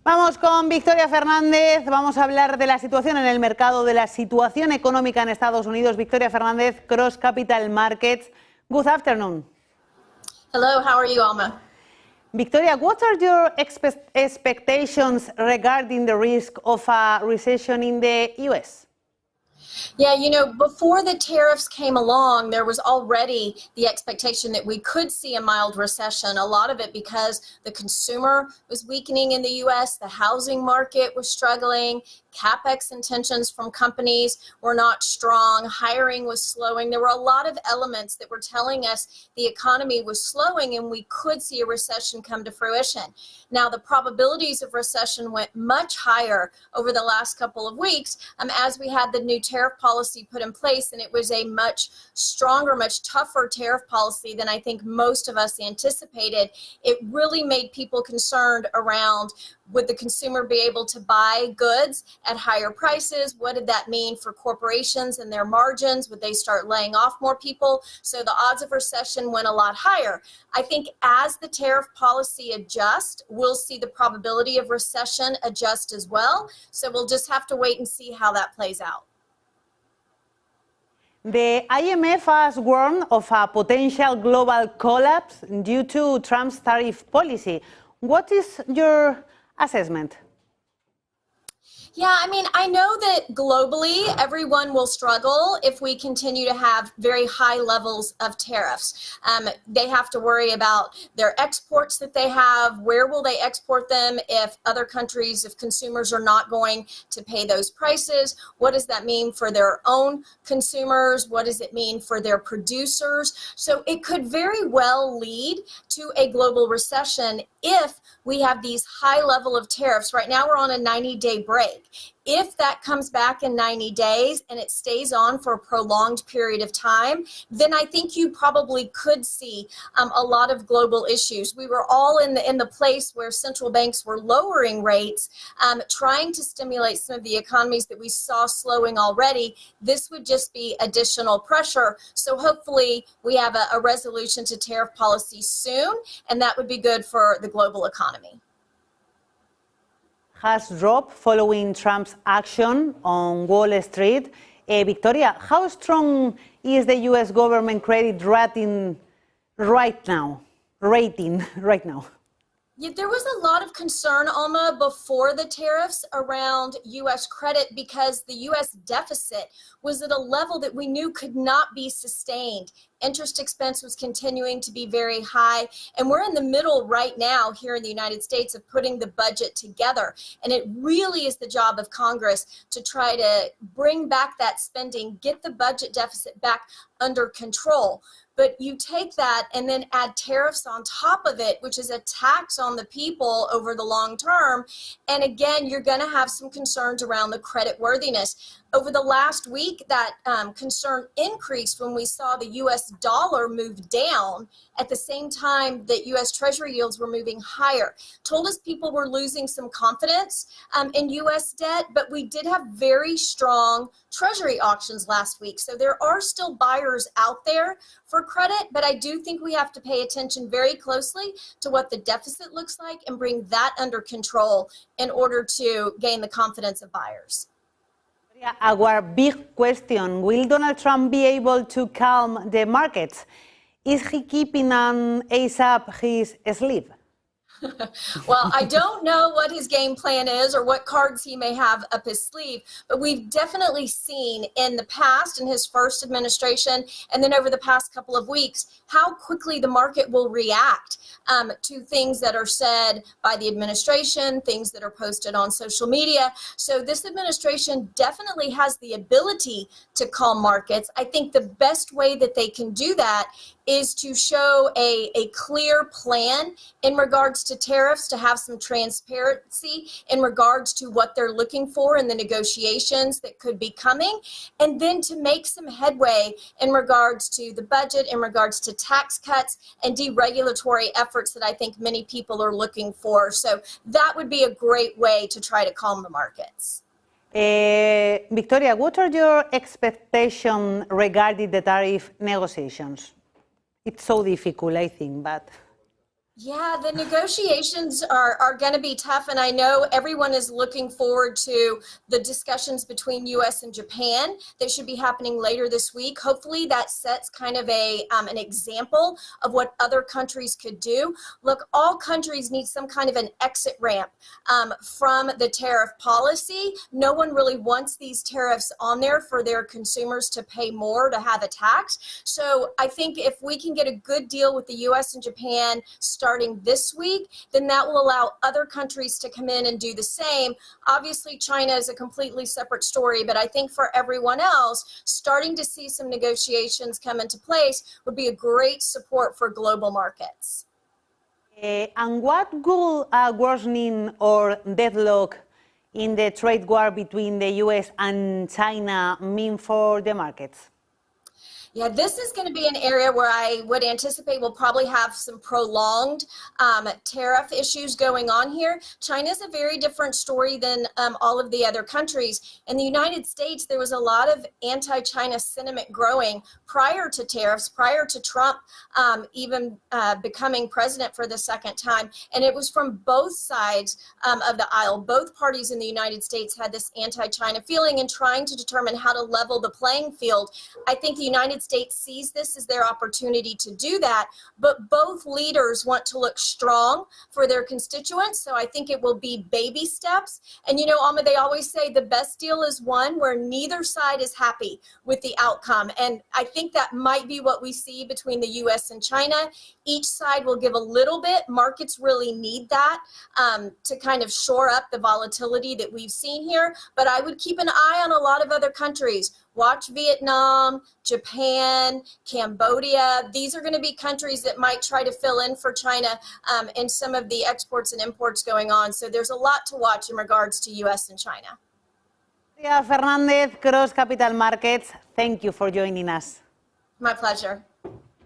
Vamos con Victoria Fernández, vamos a hablar de la situación en el mercado, de la situación económica en Estados Unidos. Victoria Fernández, CrossCapital Market. Good afternoon. Hello, how are you, Alma? Victoria, what are your expectations regarding the risk of a recession in the US? Yeah, you know, before the tariffs came along, there was already the expectation that we could see a mild recession, a lot of it because the consumer was weakening in the US, the housing market was struggling, CapEx intentions from companies were not strong, hiring was slowing. There were a lot of elements that were telling us the economy was slowing and we could see a recession come to fruition. Now, the probabilities of recession went much higher over the last couple of weeks as we had the new tariff policy put in place, and it was a much stronger, much tougher tariff policy than I think most of us anticipated. It really made people concerned around, would the consumer be able to buy goods at higher prices? What did that mean for corporations and their margins? Would they start laying off more people? So the odds of recession went a lot higher. I think as the tariff policy adjusts, we'll see the probability of recession adjust as well. So we'll just have to wait and see how that plays out. The IMF has warned of a potential global collapse due to Trump's tariff policy. What is your assessment? Yeah, I mean, I know that globally everyone will struggle if we continue to have very high levels of tariffs. They have to worry about their exports that they have. Where will they export them if other countries, if consumers are not going to pay those prices? What does that mean for their own consumers? What does it mean for their producers? So it could very well lead to a global recession if we have these high level of tariffs. Right now we're on a 90-day break. If that comes back in 90 days and it stays on for a prolonged period of time, then I think you probably could see a lot of global issues. We were all in the place where central banks were lowering rates, trying to stimulate some of the economies that we saw slowing already. This would just be additional pressure. So hopefully we have a resolution to tariff policy soon, and that would be good for the global economy. Has dropped following Trump's action on Wall Street. Victoria, how strong is the U.S. government credit rating right now? Yeah, there was a lot of concern, Alma, before the tariffs around U.S. credit because the U.S. deficit was at a level that we knew could not be sustained. Interest expense was continuing to be very high, and we're in the middle right now here in the United States of putting the budget together. And it really is the job of Congress to try to bring back that spending, get the budget deficit back under control. But you take that and then add tariffs on top of it, which is a tax on the people over the long term. And again, you're going to have some concerns around the credit worthiness. Over the last week, that concern increased when we saw the U.S. dollar move down at the same time that U.S. Treasury yields were moving higher. Told us people were losing some confidence in U.S. debt, but we did have very strong Treasury auctions last week. So there are still buyers out there for credit, but I do think we have to pay attention very closely to what the deficit looks like and bring that under control in order to gain the confidence of buyers. Our big question, will Donald Trump be able to calm the markets? Is he keeping an ace up his sleeve? Well, I don't know what his game plan is or what cards he may have up his sleeve, but we've definitely seen in the past, in his first administration, and then over the past couple of weeks, how quickly the market will react to things that are said by the administration, things that are posted on social media. So this administration definitely has the ability to calm markets. I think the best way that they can do that is to show a clear plan in regards to tariffs, to have some transparency in regards to what they're looking for in the negotiations that could be coming, and then to make some headway in regards to the budget, in regards to tax cuts and deregulatory efforts that I think many people are looking for. So that would be a great way to try to calm the markets. Victoria, what are your expectations regarding the tariff negotiations? It's so difficult, I think, but... Yeah, the negotiations are going to be tough, and I know everyone is looking forward to the discussions between U.S. and Japan that should be happening later this week. Hopefully that sets kind of an example of what other countries could do. Look, all countries need some kind of an exit ramp from the tariff policy. No one really wants these tariffs on there for their consumers to pay more to have a tax. So I think if we can get a good deal with the U.S. and Japan starting this week, then that will allow other countries to come in and do the same. Obviously, China is a completely separate story, but I think for everyone else, starting to see some negotiations come into place would be a great support for global markets. And what will a worsening or deadlock in the trade war between the US and China mean for the markets? Yeah, this is going to be an area where I would anticipate we'll probably have some prolonged tariff issues going on here. China is a very different story than all of the other countries. In the United States, there was a lot of anti-China sentiment growing prior to tariffs, prior to Trump even becoming president for the second time. And it was from both sides of the aisle. Both parties in the United States had this anti-China feeling and trying to determine how to level the playing field. I think the United States sees this as their opportunity to do that, but both leaders want to look strong for their constituents, so I think it will be baby steps. And you know, Alma, they always say the best deal is one where neither side is happy with the outcome, and I think that might be what we see between the U.S. and China. Each side will give a little bit. Markets really need that to kind of shore up the volatility that we've seen here, but I would keep an eye on a lot of other countries. Watch Vietnam, Japan, Cambodia. These are going to be countries that might try to fill in for China in some of the exports and imports going on. So there's a lot to watch in regards to U.S. and China. Yeah, Fernández, CrossCapital Markets, thank you for joining us. My pleasure.